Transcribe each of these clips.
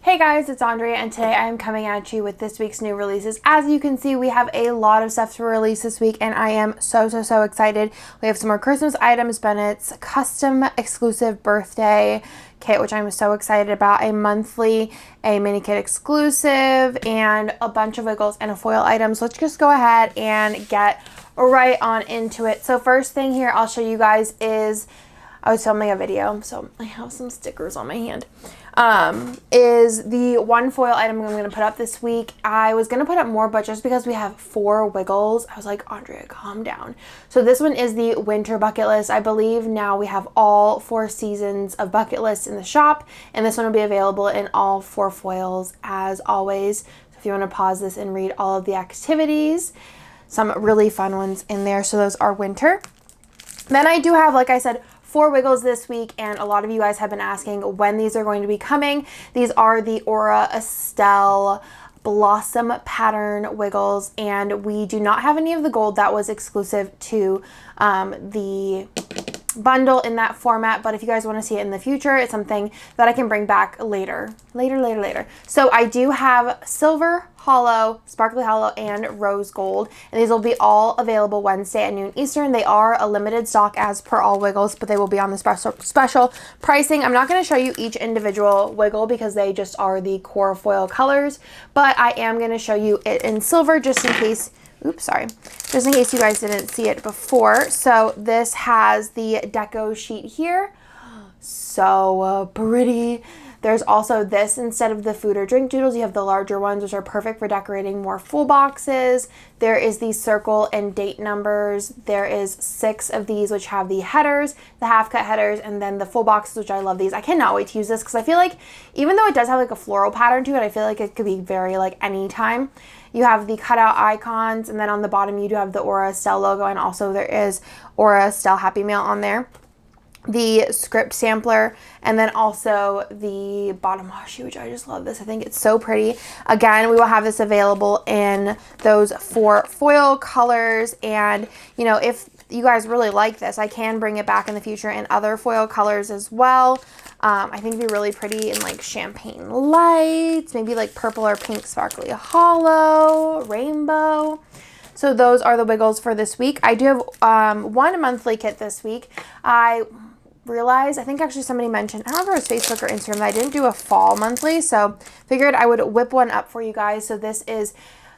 Hey guys, it's Andrea, and today I am coming at you with this week's new releases. As you can see, we have a lot of stuff to release this week, and I am so excited. We have some more Christmas items, Bennett's custom exclusive birthday kit, which I'm so excited about, a monthly, a mini kit exclusive, and a bunch of wiggles and a foil item. So let's just go ahead and get right on into it. So first thing here I'll show you guys is, I was filming a video, so I have some stickers on my hand. Is the one foil item I'm going to put up this week. I was going to put up more, but just because we have 4 wiggles, I was like, Andrea, calm down. So this one is the winter bucket list. I believe now we have all 4 seasons of bucket lists in the shop, and this one will be available in all 4 foils as always. So if you want to pause this and read all of the activities, some really fun ones in there. So those are winter. Then I do have, like I said, 4 wiggles this week, and a lot of you guys have been asking when these are going to be coming. These are the Aura Estelle Blossom pattern wiggles, and we do not have any of the gold that was exclusive to the bundle in that format, but if you guys want to see it in the future, it's something that I can bring back later. So I do have silver, hollow, sparkly hollow, and rose gold, and these will be all available Wednesday at noon Eastern. They are a limited stock as per all wiggles, but they will be on the special pricing. I'm not going to show you each individual wiggle because they just are the core foil colors, but I am going to show you it in silver just in case. Oops, sorry. Just in case you guys didn't see it before. So this has the deco sheet here. So pretty. There's also this, instead of the food or drink doodles, you have the larger ones, which are perfect for decorating more full boxes. There is the circle and date numbers. There is 6 of these, which have the headers, the half cut headers, and then the full boxes, which I love these. I cannot wait to use this because I feel like, even though it does have like a floral pattern to it, I feel like it could be very like anytime. You have the cutout icons, and then on the bottom you do have the Aura Estelle logo, and also there is Aura Estelle Happy Meal on there. The script sampler, and then also the bottom washi, which I just love this. I think it's so pretty. Again, we will have this available in those 4 foil colors, and you know, if you guys really like this, I can bring it back in the future in other foil colors as well. I think it'd be really pretty in like champagne lights, maybe like purple or pink sparkly hollow, rainbow. So those are the wiggles for this week. I do have one monthly kit this week. I realized, I think actually somebody mentioned, I don't remember if it was Facebook or Instagram, that I didn't do a fall monthly, so figured I would whip one up for you guys. So this is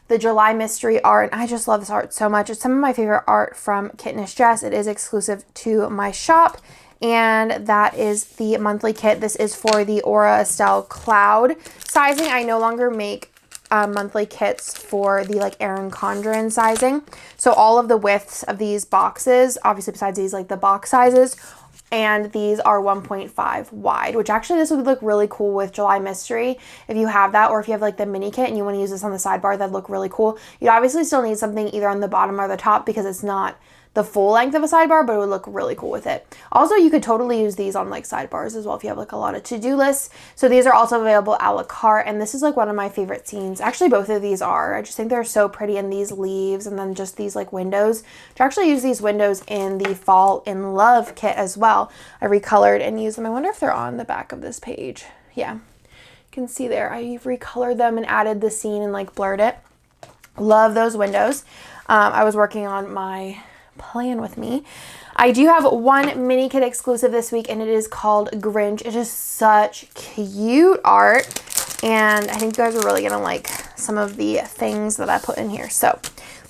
the July mystery art, and I just love this art so much. It's some of my favorite art from Kittenish Jess. It is exclusive to my shop, and that is the monthly kit. This is for the Aura Estelle Cloud sizing. I no longer make monthly kits for the like Erin Condren sizing. So all of the widths of these boxes, obviously besides these like the box sizes, and these are 1.5 wide, which actually this would look really cool with July Mystery if you have that, or if you have like the mini kit and you want to use this on the sidebar, that'd look really cool. You'd obviously still need something either on the bottom or the top because it's not the full length of a sidebar, but it would look really cool with it. Also, you could totally use these on like sidebars as well if you have like a lot of to-do lists. So these are also available a la carte, and this is like one of my favorite scenes. Actually, both of these are. I just think they're so pretty, and these leaves, and then just these like windows. To actually use these windows in the Fall in Love kit as well. I recolored and used them. I wonder if they're on the back of this page. Yeah, you can see there. I recolored them and added the scene and like blurred it. Love those windows. I was working on my plan with me. I do have one mini kit exclusive this week, and it is called Grinch. It is such cute art, and I think you guys are really gonna like some of the things that I put in here. So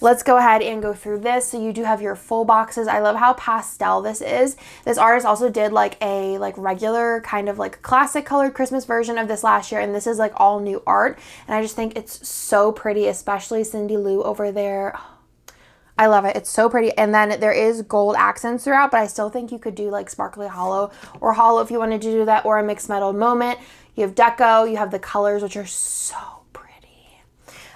let's go ahead and go through this. So you do have your full boxes. I love how pastel this is. This artist also did like a regular kind of like classic colored Christmas version of this last year, and this is like all new art, and I just think it's so pretty, especially Cindy Lou over there. I love it. It's so pretty. And then there is gold accents throughout, but I still think you could do like sparkly hollow or hollow if you wanted to do that, or a mixed metal moment. You have deco, you have the colors, which are so pretty.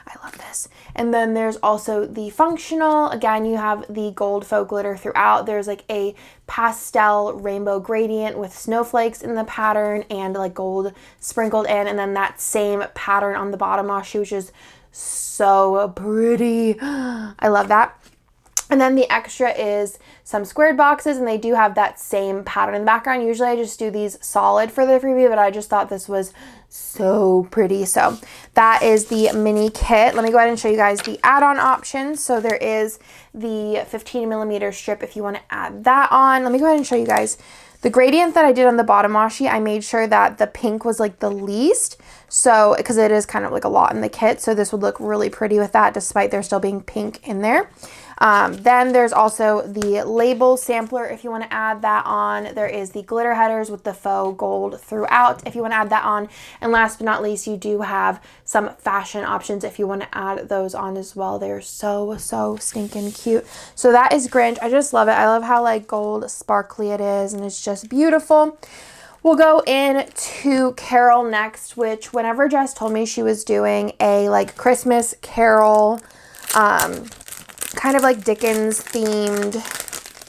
I love this. And then there's also the functional. Again, you have the gold faux glitter throughout. There's like a pastel rainbow gradient with snowflakes in the pattern and like gold sprinkled in. And then that same pattern on the bottom washi, which is so pretty. I love that. And then the extra is some squared boxes, and they do have that same pattern in the background. Usually I just do these solid for the freebie, but I just thought this was so pretty. So that is the mini kit. Let me go ahead and show you guys the add-on options. So there is the 15mm strip if you want to add that on. Let me go ahead and show you guys the gradient that I did on the bottom washi. I made sure that the pink was like the least. So, because it is kind of like a lot in the kit. So this would look really pretty with that, despite there still being pink in there. Then there's also the label sampler if you want to add that on. There is the glitter headers with the faux gold throughout if you want to add that on. And last but not least, you do have some fashion options if you want to add those on as well. They're so stinking cute. So that is Grinch. I just love it. I love how like gold sparkly it is, and it's just beautiful. We'll go into Carol next, which whenever Jess told me she was doing a like Christmas Carol, kind of like Dickens themed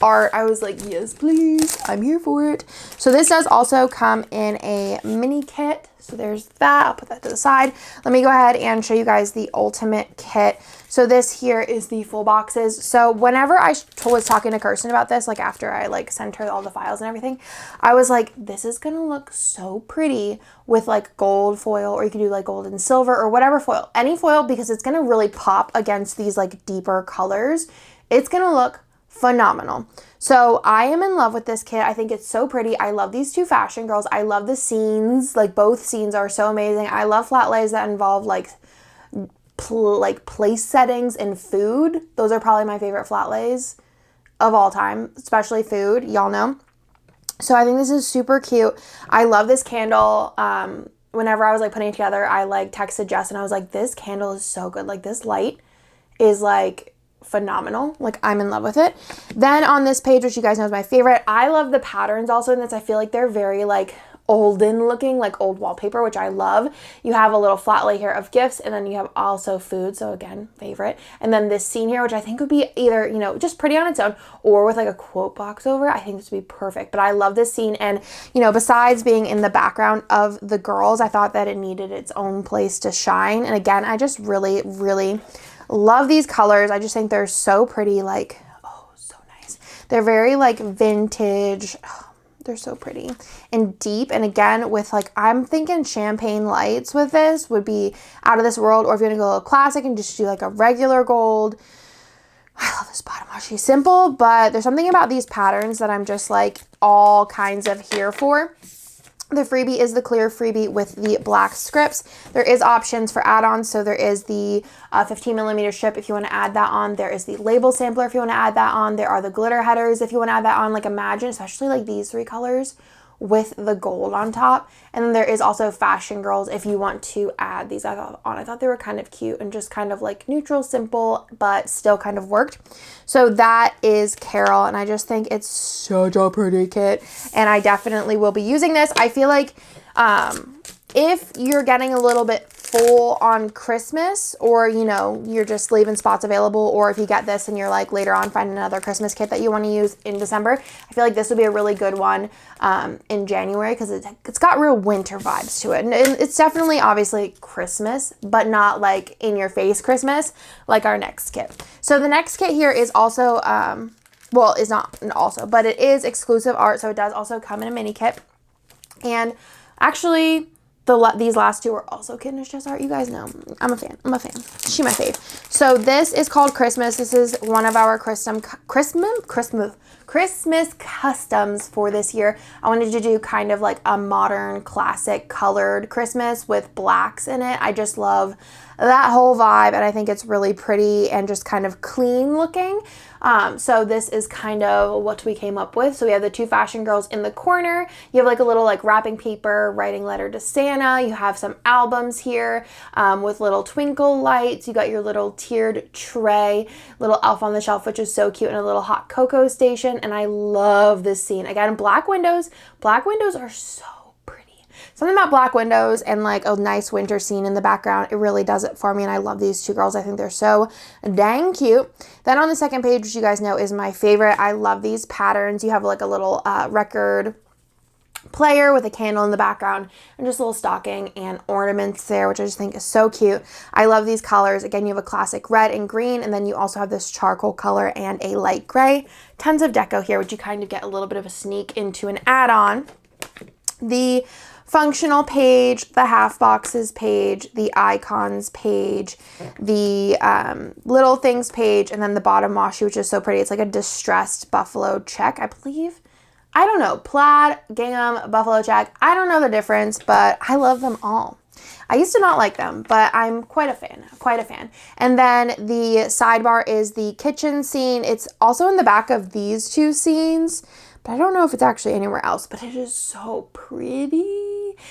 art, I was like, yes, please, I'm here for it. So this does also come in a mini kit. So there's that. I'll put that to the side. Let me go ahead and show you guys the ultimate kit. So this here is the full boxes. So whenever I was talking to Kirsten about this, like after I like sent her all the files and everything, I was like, this is gonna look so pretty with like gold foil, or you can do like gold and silver or whatever foil, any foil, because it's gonna really pop against these like deeper colors. It's gonna look phenomenal. So I am in love with this kit. I think it's so pretty. I love these two fashion girls. I love the scenes. Like both scenes are so amazing. I love flat lays that involve like place settings and food. Those are probably my favorite flat lays of all time, especially food, y'all know. So I think this is super cute. I love this candle. Whenever I was like putting it together, I like texted Jess and I was like, this candle is so good. Like this light is like phenomenal. Like I'm in love with it. Then on this page, which you guys know is my favorite, I love the patterns also in this. I feel like they're very like olden looking, like old wallpaper, which I love. You have a little flat lay here of gifts, and then you have also food. So again, favorite. And then this scene here, which I think would be either, you know, just pretty on its own or with like a quote box over it. I think this would be perfect. But I love this scene. And, you know, besides being in the background of the girls, I thought that it needed its own place to shine. And again, I just really love these colors. I just think they're so pretty. Like, oh, so nice. They're very like vintage. Oh, they're so pretty and deep. And again, with like, I'm thinking champagne lights with this would be out of this world. Or if you're gonna go a little classic and just do like a regular gold. I love this bottom washi. Simple, but there's something about these patterns that I'm just like all kinds of here for. The freebie is the clear freebie with the black scripts. There is options for add-ons. So there is the 15mm strip if you want to add that on. There is the label sampler if you want to add that on. There are the glitter headers if you want to add that on. Like imagine, especially like these three colors with the gold on top. And then there is also fashion girls if you want to add these on. I thought they were kind of cute and just kind of like neutral, simple, but still kind of worked. So that is Carol, and I just think it's such a pretty kit, and I definitely will be using this. I feel like if you're getting a little bit full on Christmas, or you know, you're just leaving spots available, or if you get this and you're like later on find another Christmas kit that you want to use in December, I feel like this would be a really good one in January, because it's got real winter vibes to it, and it's definitely obviously Christmas, but not like in your face Christmas like our next kit. So the next kit here is also well, is not also, but it is exclusive art, so it does also come in a mini kit. And actually these last two are also Kidness Just Art. You guys know I'm a fan. She my fave. So this is called Christmas. This is one of our Christmas customs for this year. I wanted to do kind of like a modern classic colored Christmas with blacks in it. I just love that whole vibe, and I think it's really pretty and just kind of clean looking. So this is kind of what we came up with. So we have the two fashion girls in the corner. You have like a little like wrapping paper, writing letter to Santa. You have some albums here with little twinkle lights. You got your little tiered tray, little elf on the shelf, which is so cute, and a little hot cocoa station. And I love this scene. Again, black windows. Black windows are so something about black windows and like a nice winter scene in the background. It really does it for me, and I love these two girls. I think they're so dang cute. Then on the second page, which you guys know is my favorite, I love these patterns. You have like a little record player with a candle in the background and just a little stocking and ornaments there, which I just think is so cute. I love these colors. Again, you have a classic red and green, and then you also have this charcoal color and a light gray. Tons of deco here, which you kind of get a little bit of a sneak into an add-on. The functional page, the half boxes page, the icons page, the little things page, and then the bottom washi, which is so pretty. It's like a distressed buffalo check, I believe. I don't know, plaid, gingham, buffalo check. I don't know the difference, but I love them all. I used to not like them, but I'm quite a fan. And then the sidebar is the kitchen scene. It's also in the back of these two scenes, but I don't know if it's actually anywhere else, but it is so pretty.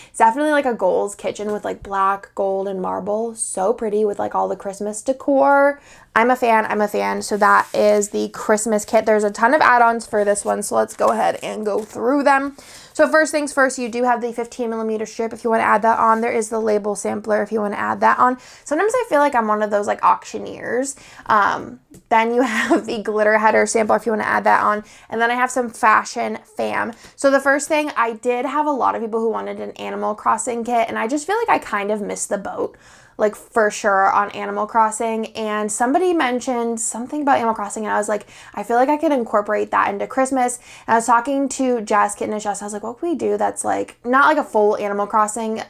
It's definitely like a Goals kitchen with like black, gold, and marble. So pretty with like all the Christmas decor. I'm a fan. So that is the Christmas kit. There's a ton of add-ons for this one, so let's go ahead and go through them. So first things first, you do have the 15mm strip if you want to add that on. There is the label sampler if you want to add that on. Sometimes I feel like I'm one of those like auctioneers. Then you have the glitter header sampler if you want to add that on. And then I have some fashion fam. So the first thing, I did have a lot of people who wanted an Animal Crossing kit, and I just feel like I kind of missed the boat, like for sure, on Animal Crossing. And somebody mentioned something about Animal Crossing, and I was like, I feel like I could incorporate that into Christmas. And I was talking to Jess, Kitten and Jess, I was like, what can we do that's like not like a full Animal Crossing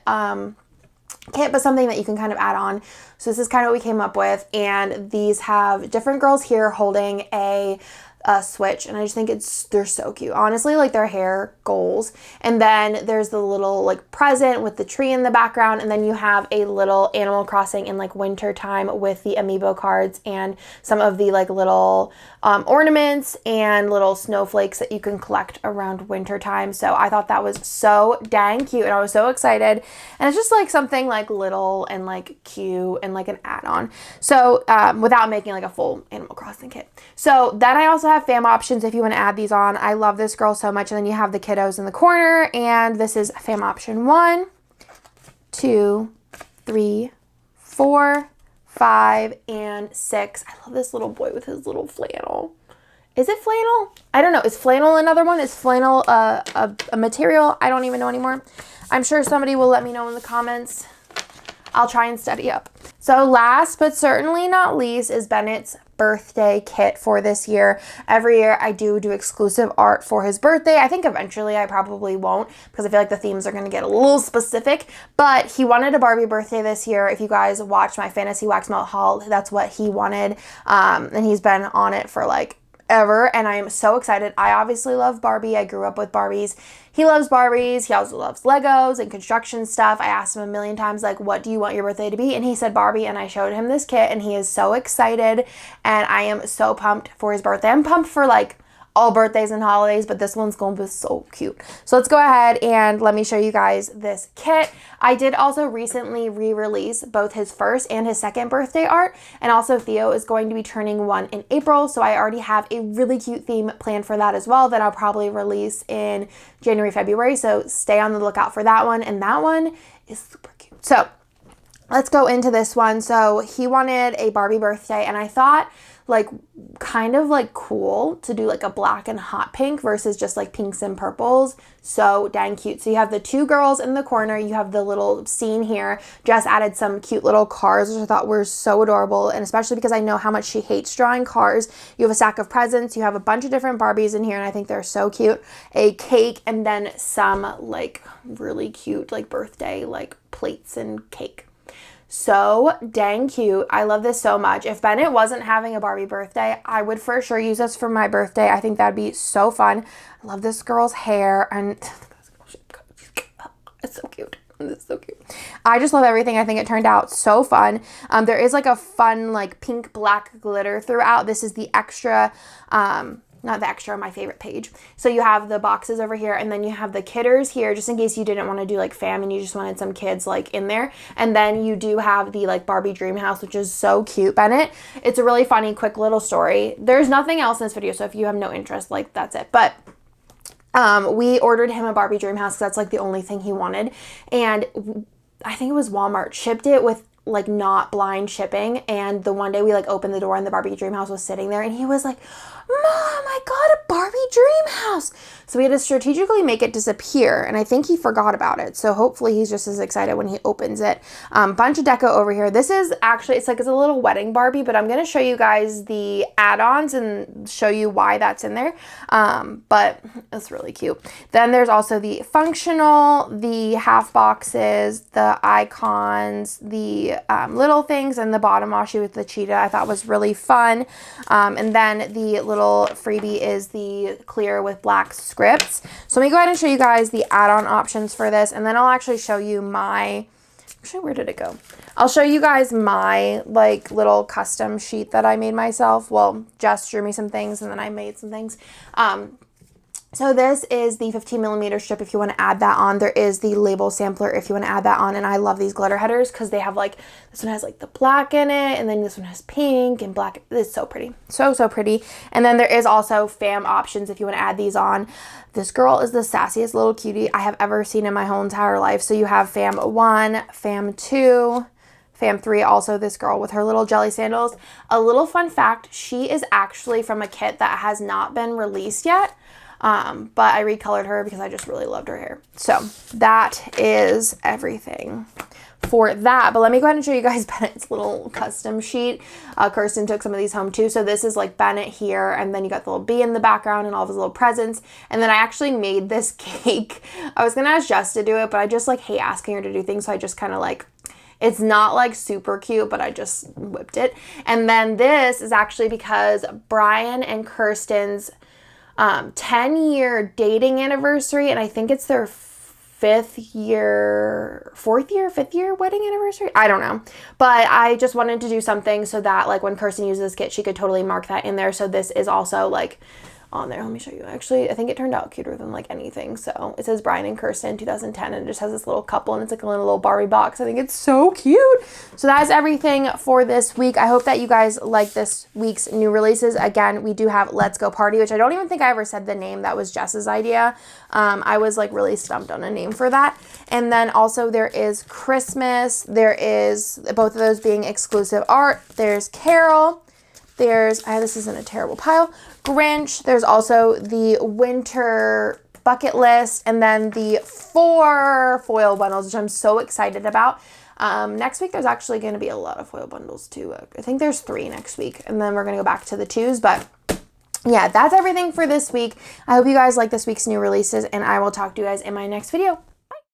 kit, but something that you can kind of add on. So this is kind of what we came up with, and these have different girls here holding a Switch, and I just think they're so cute. Honestly, like their hair goals. And then there's the little like present with the tree in the background, and then you have a little Animal Crossing in like winter time with the amiibo cards and some of the like little ornaments and little snowflakes that you can collect around winter time. So I thought that was so dang cute, and I was so excited. And it's just like something like little and like cute and like an add-on. So without making like a full Animal Crossing kit. So then I also have fam options if you want to add these on. I love this girl so much. And then you have the kiddos in the corner, and this is fam option 1, 2, 3, 4, 5, and 6. I love this little boy with his little flannel. Is it flannel? I don't know. Is flannel another one? Is flannel a material? I don't even know anymore. I'm sure somebody will let me know in the comments. I'll try and study up. So last but certainly not least is Bennett's birthday kit for this year. Every year I do exclusive art for his birthday. I think eventually I probably won't, because I feel like the themes are going to get a little specific, but he wanted a Barbie birthday this year. If you guys watched my fantasy wax melt haul, that's what he wanted. And he's been on it for like ever, and I am so excited. I obviously love Barbie. I grew up with Barbies. He loves Barbies. He also loves Legos and construction stuff. I asked him a million times, like, what do you want your birthday to be? And he said Barbie, and I showed him this kit, and he is so excited, and I am so pumped for his birthday. I'm pumped for like all birthdays and holidays, but this one's going to be so cute. So let's go ahead and let me show you guys this kit. I did also recently re-release both his first and his second birthday art, and also Theo is going to be turning 1 in April, so I already have a really cute theme planned for that as well that I'll probably release in January, February, so stay on the lookout for that one, and that one is super cute. So let's go into this one. So he wanted a Barbie birthday, and I thought like kind of like cool to do like a black and hot pink versus just like pinks and purples. So dang cute. So you have the two girls in the corner, you have the little scene here. Jess added some cute little cars, which I thought were so adorable, and especially because I know how much she hates drawing cars. You have a stack of presents, you have a bunch of different Barbies in here, and I think they're so cute. A cake, and then some like really cute like birthday like plates and cake. So dang cute. I love this so much. If Bennett wasn't having a Barbie birthday, I would for sure use this for my birthday. I think that'd be so fun. I love this girl's hair, and it's so cute. It's so cute. I just love everything. I think it turned out so fun. There is like a fun like pink black glitter throughout. This is the extra, not the extra, my favorite page. So you have the boxes over here, and then you have the kidders here, just in case you didn't want to do like fam and you just wanted some kids like in there. And then you do have the like Barbie dream house, which is so cute. Bennett, it's a really funny, quick little story. There's nothing else in this video, so if you have no interest, like that's it. But we ordered him a Barbie dream house because that's like the only thing he wanted. And I think it was Walmart shipped it with like not blind shipping, and the one day we like opened the door and the Barbie dream house was sitting there, and he was like, Mom, I got a Barbie dream house. So we had to strategically make it disappear, and I think he forgot about it. So hopefully he's just as excited when he opens it. Bunch of deco over here. This is actually, it's a little wedding Barbie, but I'm going to show you guys the add-ons and show you why that's in there. But it's really cute. Then there's also the functional, the half boxes, the icons, the little things, and the bottom washi with the cheetah I thought was really fun. And then the little freebie is the clear with black scripts. So let me go ahead and show you guys the add-on options for this, and then I'll actually show you my, actually, where did it go? I'll show you guys my like little custom sheet that I made myself. Well, Jess drew me some things and then I made some things. So this is the 15mm strip if you want to add that on. There is the label sampler if you want to add that on. And I love these glitter headers because they have like, this one has like the black in it, and then this one has pink and black. It's so pretty. So, so pretty. And then there is also fam options if you want to add these on. This girl is the sassiest little cutie I have ever seen in my whole entire life. So you have fam 1, fam 2, fam 3, also this girl with her little jelly sandals. A little fun fact, she is actually from a kit that has not been released yet. But I recolored her because I just really loved her hair. So that is everything for that. But let me go ahead and show you guys Bennett's little custom sheet. Kirsten took some of these home too. So this is like Bennett here, and then you got the little bee in the background and all of his little presents. And then I actually made this cake. I was gonna ask Jess to do it, but I just like hate asking her to do things. So I just kind of like, it's not like super cute, but I just whipped it. And then this is actually because Brian and Kirsten's 10-year dating anniversary, and I think it's their 5th year wedding anniversary. I don't know, but I just wanted to do something so that like when Kirsten uses this kit, she could totally mark that in there. So this is also like on there. Let me show you. Actually, I think it turned out cuter than like anything. So it says Brian and Kirsten 2010, and it just has this little couple, and it's like a little Barbie box. I think it's so cute. So that is everything for this week. I hope that you guys like this week's new releases. Again, we do have Let's Go Party, which I don't even think I ever said the name. That was Jess's idea. I was like really stumped on a name for that. And then also there is Christmas. There is both of those being exclusive art. There's Carol. There's, this is in a terrible pile, Grinch. There's also the winter bucket list, and then the 4 foil bundles, which I'm so excited about. Next week, there's actually going to be a lot of foil bundles too. I think there's 3 next week, and then we're going to go back to the 2s, but yeah, that's everything for this week. I hope you guys like this week's new releases, and I will talk to you guys in my next video.